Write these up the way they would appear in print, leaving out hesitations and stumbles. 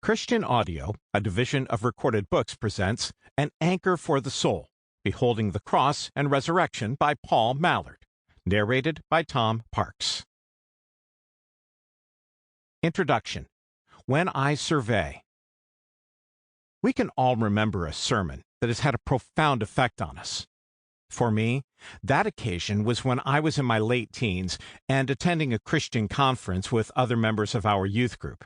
Christian Audio, a division of Recorded Books, presents An Anchor for the Soul, Beholding the Cross and Resurrection by Paul Mallard, narrated by Tom Parks. Introduction. When I Survey. We can all remember a sermon that has had a profound effect on us. For me, that occasion was when I was in my late teens and attending a Christian conference with other members of our youth group.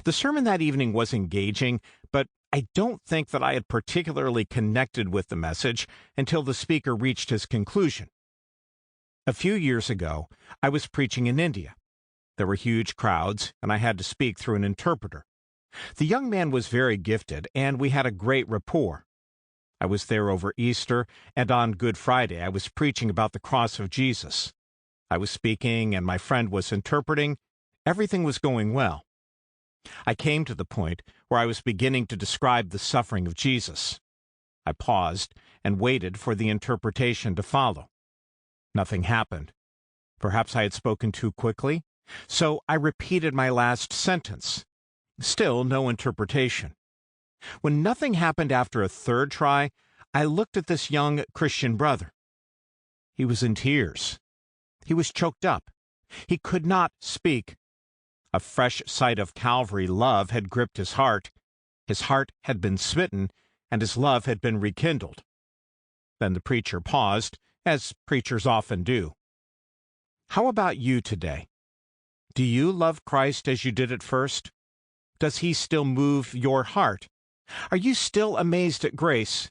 The sermon that evening was engaging, but I don't think that I had particularly connected with the message until the speaker reached his conclusion. A few years ago, I was preaching in India. There were huge crowds, and I had to speak through an interpreter. The young man was very gifted, and we had a great rapport. I was there over Easter, and on Good Friday I was preaching about the cross of Jesus. I was speaking, and my friend was interpreting. Everything was going well. I came to the point where I was beginning to describe the suffering of Jesus. I paused and waited for the interpretation to follow. Nothing happened. Perhaps I had spoken too quickly, so I repeated my last sentence. Still no interpretation. When nothing happened after a third try, I looked at this young Christian brother. He was in tears. He was choked up. He could not speak. A fresh sight of Calvary love had gripped his heart. His heart had been smitten, and his love had been rekindled. Then the preacher paused, as preachers often do. How about you today? Do you love Christ as you did at first? Does he still move your heart? Are you still amazed at grace?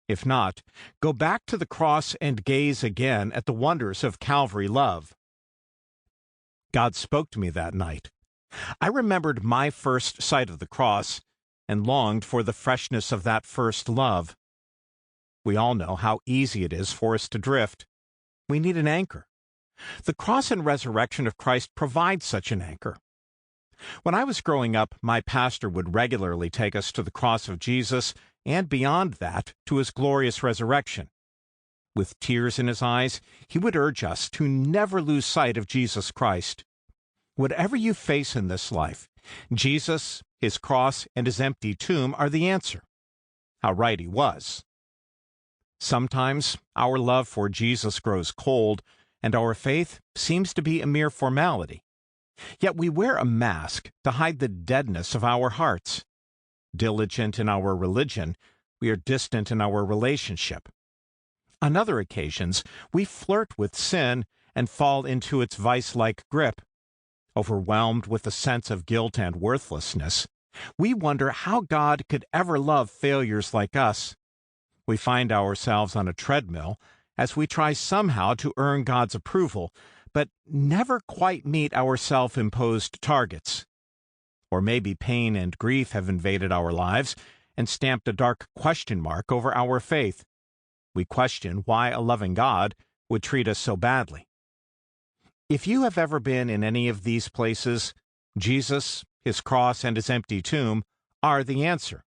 If not, go back to the cross and gaze again at the wonders of Calvary love. God spoke to me that night. I remembered my first sight of the cross and longed for the freshness of that first love. We all know how easy it is for us to drift. We need an anchor. The cross and resurrection of Christ provide such an anchor. When I was growing up, my pastor would regularly take us to the cross of Jesus and beyond that to his glorious resurrection. With tears in his eyes, he would urge us to never lose sight of Jesus Christ. Whatever you face in this life, Jesus, his cross, and his empty tomb are the answer. How right he was. Sometimes our love for Jesus grows cold, and our faith seems to be a mere formality. Yet we wear a mask to hide the deadness of our hearts. Diligent in our religion, we are distant in our relationship. On other occasions, we flirt with sin and fall into its vice-like grip. Overwhelmed with a sense of guilt and worthlessness, we wonder how God could ever love failures like us. We find ourselves on a treadmill as we try somehow to earn God's approval, but never quite meet our self-imposed targets. Or maybe pain and grief have invaded our lives and stamped a dark question mark over our faith. We question why a loving God would treat us so badly. If you have ever been in any of these places, Jesus, his cross, and his empty tomb are the answer.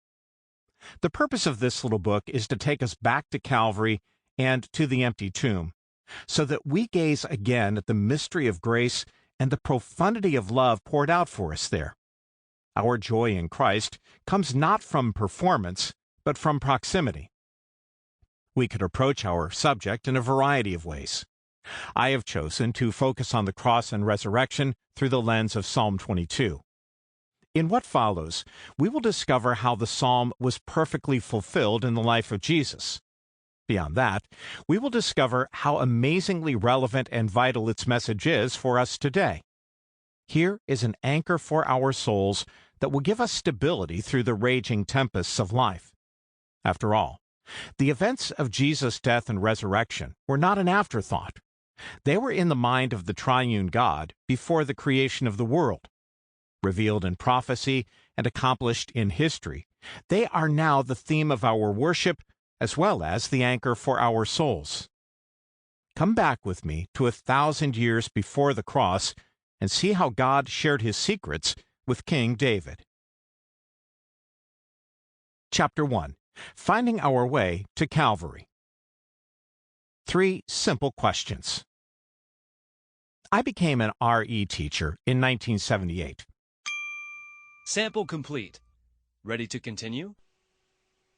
The purpose of this little book is to take us back to Calvary and to the empty tomb, so that we gaze again at the mystery of grace and the profundity of love poured out for us there. Our joy in Christ comes not from performance, but from proximity. We could approach our subject in a variety of ways. I have chosen to focus on the cross and resurrection through the lens of Psalm 22. In what follows, we will discover how the psalm was perfectly fulfilled in the life of Jesus. Beyond that, we will discover how amazingly relevant and vital its message is for us today. Here is an anchor for our souls that will give us stability through the raging tempests of life. After all, the events of Jesus' death and resurrection were not an afterthought. They were in the mind of the triune God before the creation of the world. Revealed in prophecy and accomplished in history, they are now the theme of our worship as well as the anchor for our souls. Come back with me to 1,000 years before the cross and see how God shared his secrets with King David. Chapter 1. Finding Our Way to Calvary. 3 simple questions. I became an RE teacher in 1978. Sample complete. Ready to continue?